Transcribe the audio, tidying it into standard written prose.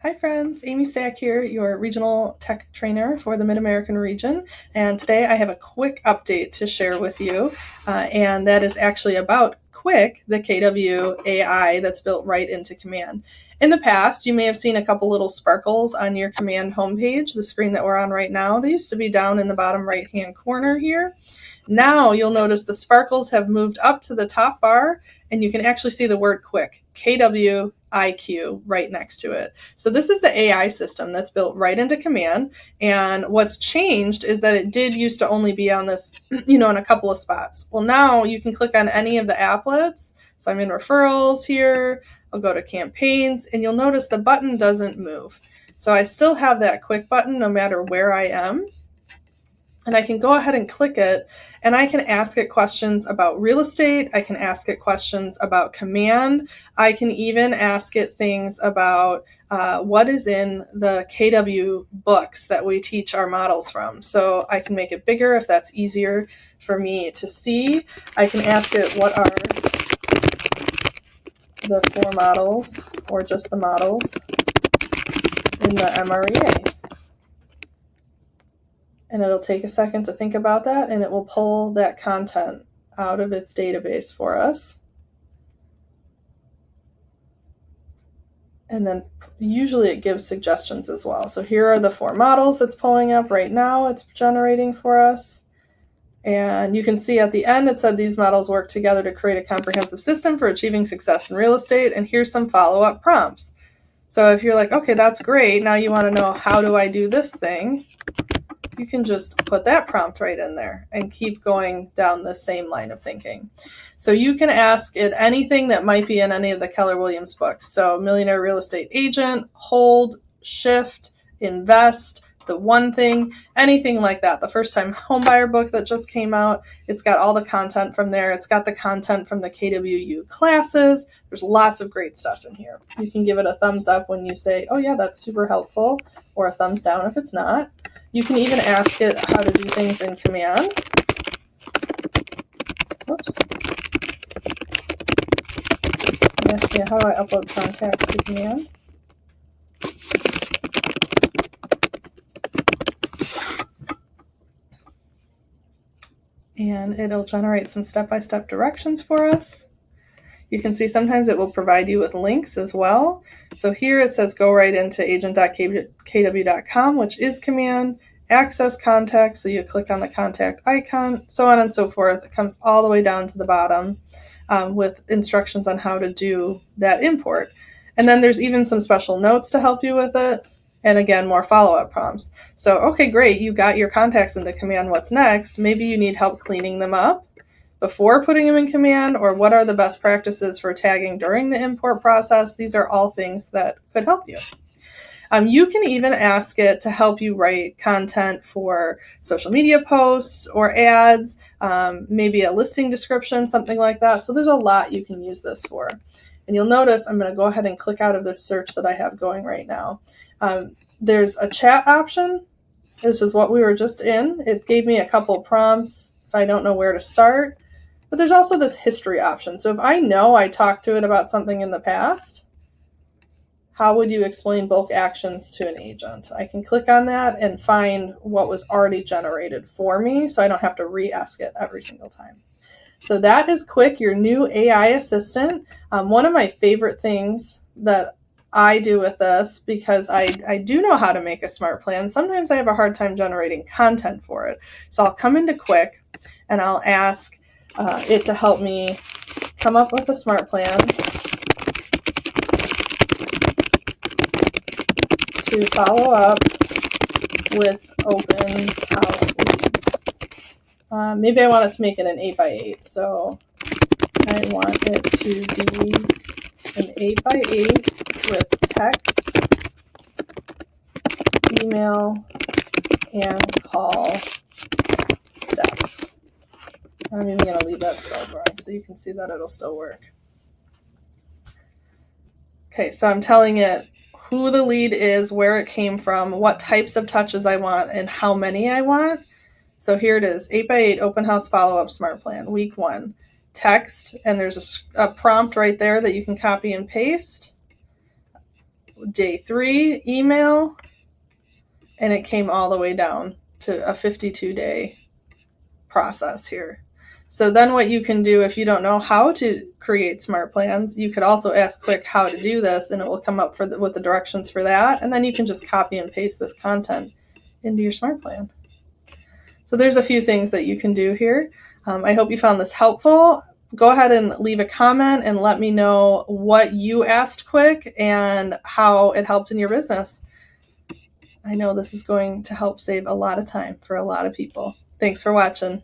Hi friends, Amy Stack here, your regional tech trainer for the Mid-American region, and today I have a quick update to share with you, and that is actually about KWIQ, the KW AI that's built right into Command. In the past, you may have seen a couple little sparkles on your Command homepage, the screen that we're on right now. They used to be down in the bottom right-hand corner here. Now you'll notice the sparkles have moved up to the top bar, and you can actually see the word KWIQ, KWIQ, right next to it. So this is the AI system that's built right into Command, and what's changed is that it did used to only be on this, in a couple of spots. Well, now you can click on any of the applets. So I'm in referrals here, I'll go to campaigns, and you'll notice the button doesn't move. So I still have that KWIQ button no matter where I am. And I can go ahead and click it, and I can ask it questions about real estate. I can ask it questions about Command. I can even ask it things about what is in the KW books that we teach our models from. So I can make it bigger if that's easier for me to see. I can ask it what are the 4 models, or just the models, in the MREA. And it'll take a second to think about that, and it will pull that content out of its database for us. And then usually it gives suggestions as well. So here are the 4 models it's pulling up right now. It's generating for us. And you can see at the end it said these models work together to create a comprehensive system for achieving success in real estate. And here's some follow-up prompts. So if you're like, okay, that's great. Now you want to know, how do I do this thing? You can just put that prompt right in there and keep going down the same line of thinking. So you can ask it anything that might be in any of the Keller Williams books. So Millionaire Real Estate Agent, Hold, Shift, Invest, The One Thing, anything like that. The First Time Homebuyer book that just came out, it's got all the content from there. It's got the content from the KWU classes. There's lots of great stuff in here. You can give it a thumbs up when you say, oh yeah, that's super helpful, or a thumbs down if it's not. You can even ask it how to do things in Command. Whoops. Ask me, how do I upload contacts to Command? And it'll generate some step-by-step directions for us. You can see sometimes it will provide you with links as well. So here it says go right into agent.kw.com, which is Command, access contacts, so you click on the contact icon, so on and so forth. It comes all the way down to the bottom with instructions on how to do that import. And then there's even some special notes to help you with it. And again, more follow-up prompts. So, okay, great, you got your contacts into Command. What's next? Maybe you need help cleaning them up before putting them in Command, or what are the best practices for tagging during the import process? These are all things that could help you. You can even ask it to help you write content for social media posts or ads, maybe a listing description, something like that. So there's a lot you can use this for. And you'll notice I'm going to go ahead and click out of this search that I have going right now. There's a chat option. This is what we were just in. It gave me a couple prompts if I don't know where to start. But there's also this history option. So if I know I talked to it about something in the past, how would you explain bulk actions to an agent? I can click on that and find what was already generated for me, so I don't have to re-ask it every single time. So that is KWIQ, your new AI assistant. One of my favorite things that I do with this, because I do know how to make a smart plan, sometimes I have a hard time generating content for it. So I'll come into KWIQ and I'll ask it to help me come up with a smart plan to follow up with open house leads. Maybe I want it to make it an 8x8, so I want it to be an 8x8 with text, email, and call steps. I'm even going to leave that spelled wrong so you can see that it'll still work. Okay, so I'm telling it who the lead is, where it came from, what types of touches I want, and how many I want. So here it is, 8x8 open house follow-up smart plan, week 1. Text, and there's a prompt right there that you can copy and paste. day 3 email, and it came all the way down to a 52-day process here. So then what you can do if you don't know how to create smart plans, you could also ask KWIQ how to do this, and it will come up with the directions for that. And then you can just copy and paste this content into your smart plan. So there's a few things that you can do here. I hope you found this helpful. Go ahead and leave a comment and let me know what you asked KWIQ and how it helped in your business. I know this is going to help save a lot of time for a lot of people. Thanks for watching.